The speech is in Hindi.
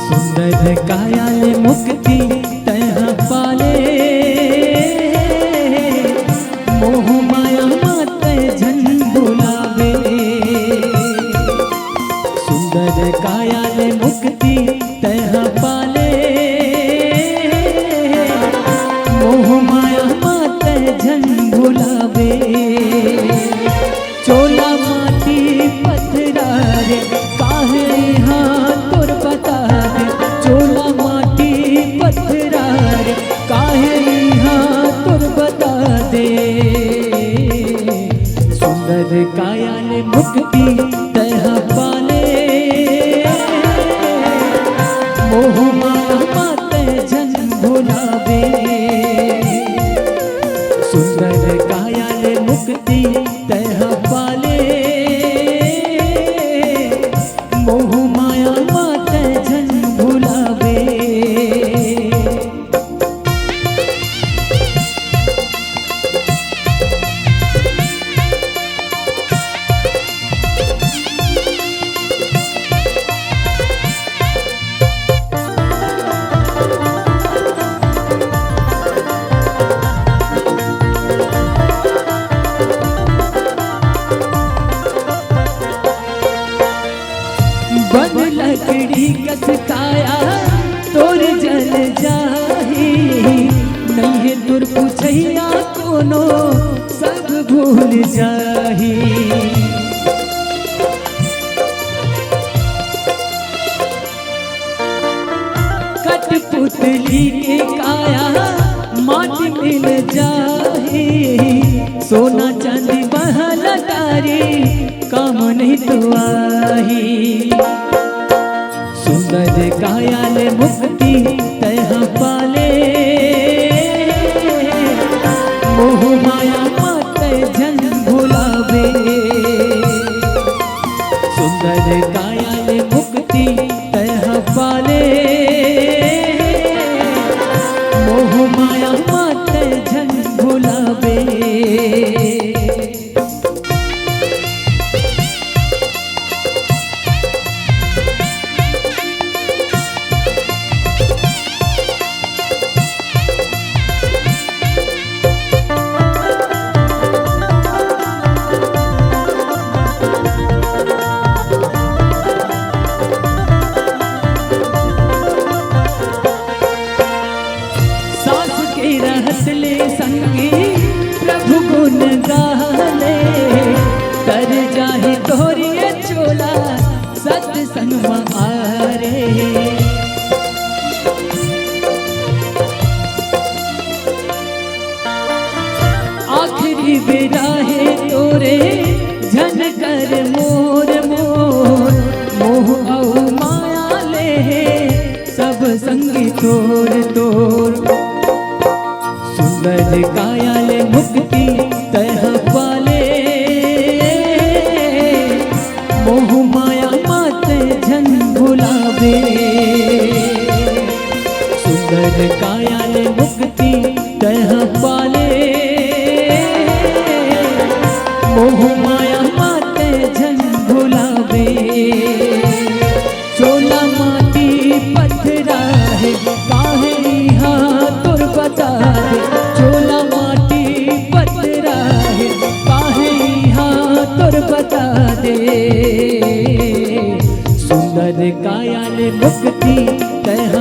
सुंदर कायाल मुक्ति तह पाले, मोह माया मत जन बुलावे। सुंदर कायाल मुक्ति तह पाले, मोह माया मत जन बुलावे। चोला माटी पत्थरा रे काहे यहाँ तुर बता दे। चोला माटी पत्थरा रे काहे यहाँ तुर बता दे। सुंदर कायाल मुक्ति तह पाले, मोह माया मत जन भुलावे। सुंदर कायाल मुक्ति तह पाले, मोह माया मत जन भुलावे। बन लकड़ी कस काया तोर जल जाही। नहीं है तुर पूछैया कोनो सब भूल जाही। कठपुतली के काया माटी मिल जाही। सोना चांदी महल तारी काम नहीं तो आही। सुंदर कायाल मुक्ति तह पाले, मोह माया मत जन भुलावे। सुंदर कायाल मुक्ति तह पाले, मोह माया मत जन भुलावे। रहसले संगी प्रभु गुण गाले, तर जाहि तोरिए चोला सत्संग मारे। आखिरी बेरा है तोरे झन कर मोर मोर। मोह औ माया ले सब संगी तोर तोर। सुंदर कायाल मुक्ति तह पाले, मोह माया मत जन भुलावे। सुंदर कायाल मुक्ति तह पाले, मोह माया मत जन भुलावे। चोला माटी पत्थरा है काहे यहाँ तुर बता दे। चोला माटी पत्थरा है काहे यहाँ तुर बता दे। सुंदर कायाल मुक्ति तह